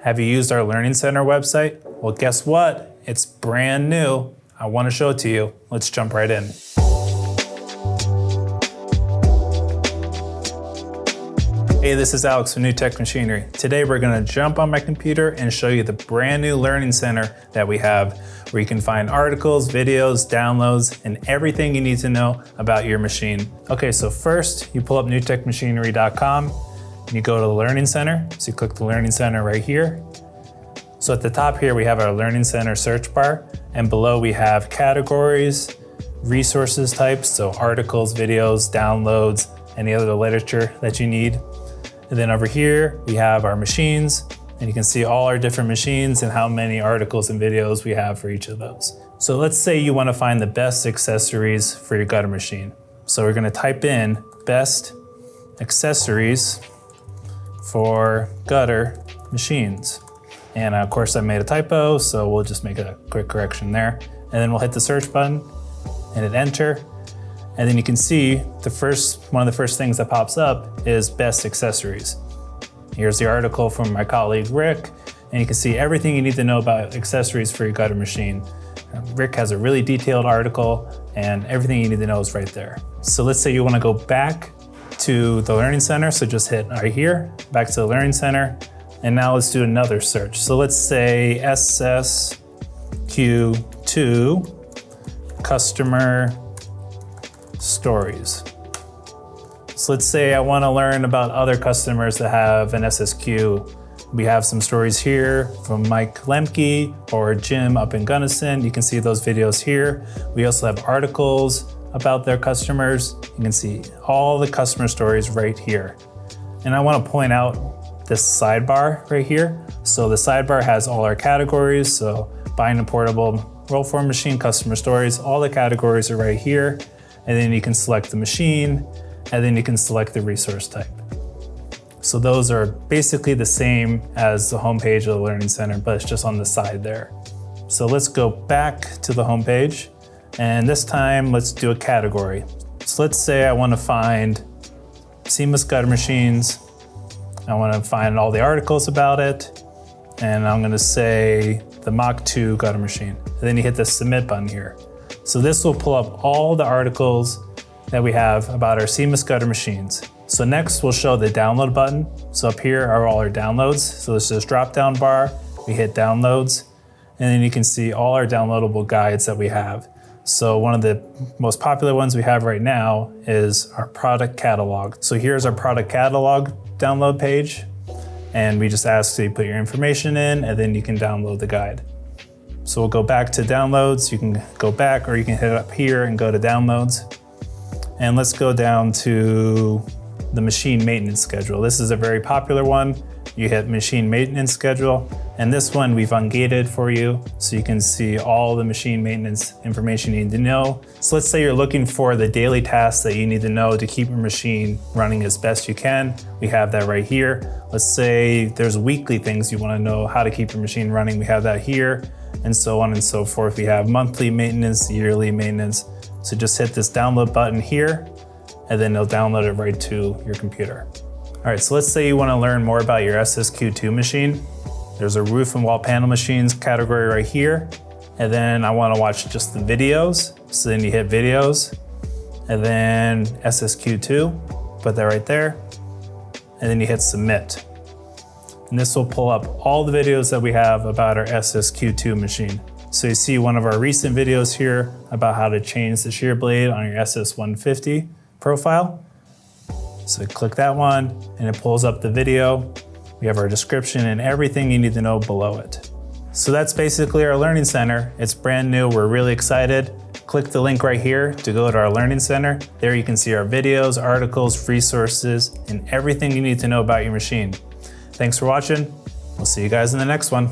Have you used our Learning Center website? Well, guess what? It's brand new. I want to show it to you. Let's jump right in. Hey, this is Alex from New Tech Machinery. Today we're going to jump on my computer and show you the brand new Learning Center that we have, where you can find articles, videos, downloads, and everything you need to know about your machine. Okay, so first you pull up newtechmachinery.com and you go to the Learning Center. So you click the Learning Center right here. So at the top here we have our Learning Center search bar, and below we have categories, resources types, so articles, videos, downloads, any other literature that you need. And then over here, we have our machines, and you can see all our different machines and how many articles and videos we have for each of those. So let's say you want to find the best accessories for your gutter machine. So we're going to type in best accessories for gutter machines. And of course I made a typo, so we'll just make a quick correction there. And then we'll hit the search button and hit enter. And then you can see one of the first things that pops up is best accessories. Here's the article from my colleague Rick, and you can see everything you need to know about accessories for your gutter machine. Rick has a really detailed article, and everything you need to know is right there. So let's say you want to go back to the Learning Center, so just hit right here, back to the Learning Center, and now let's do another search. So let's say SSQ2 customer stories. So let's say I want to learn about other customers that have an SSQ. We have some stories here from Mike Lemke or Jim up in Gunnison. You can see those videos here. We also have articles about their customers. You can see all the customer stories right here. And I want to point out this sidebar right here. So the sidebar has all our categories. So buying a portable rollform machine, customer stories, all the categories are right here. And then you can select the machine, and then you can select the resource type. So those are basically the same as the homepage of the Learning Center, but it's just on the side there. So let's go back to the homepage, and this time let's do a category. So let's say I want to find seamless gutter machines. I want to find all the articles about it, and I'm going to say the Mach 2 gutter machine. And then you hit the submit button here. So this will pull up all the articles that we have about our seamless gutter machines. So next we'll show the download button. So up here are all our downloads. So this is drop down bar, we hit downloads, and then you can see all our downloadable guides that we have. So one of the most popular ones we have right now is our product catalog. So here's our product catalog download page, and we just ask that you put your information in, and then you can download the guide. So we'll go back to downloads. You can go back, or you can hit up here and go to downloads. And let's go down to the machine maintenance schedule. This is a very popular one. You hit machine maintenance schedule, and this one we've ungated for you so you can see all the machine maintenance information you need to know. So let's say you're looking for the daily tasks that you need to know to keep your machine running as best you can. We have that right here. Let's say there's weekly things you want to know how to keep your machine running. We have that here, and so on and so forth. We have monthly maintenance, yearly maintenance. So just hit this download button here, and then it'll download it right to your computer. All right, so let's say you want to learn more about your SSQ2 machine. There's a roof and wall panel machines category right here. And then I want to watch just the videos. So then you hit videos, and then SSQ2, put that right there. And then you hit submit. And this will pull up all the videos that we have about our SSQ2 machine. So you see one of our recent videos here about how to change the shear blade on your SS150 profile. So click that one, and it pulls up the video. We have our description and everything you need to know below it. So that's basically our Learning Center. It's brand new, we're really excited. Click the link right here to go to our Learning Center. There you can see our videos, articles, resources, and everything you need to know about your machine. Thanks for watching. We'll see you guys in the next one.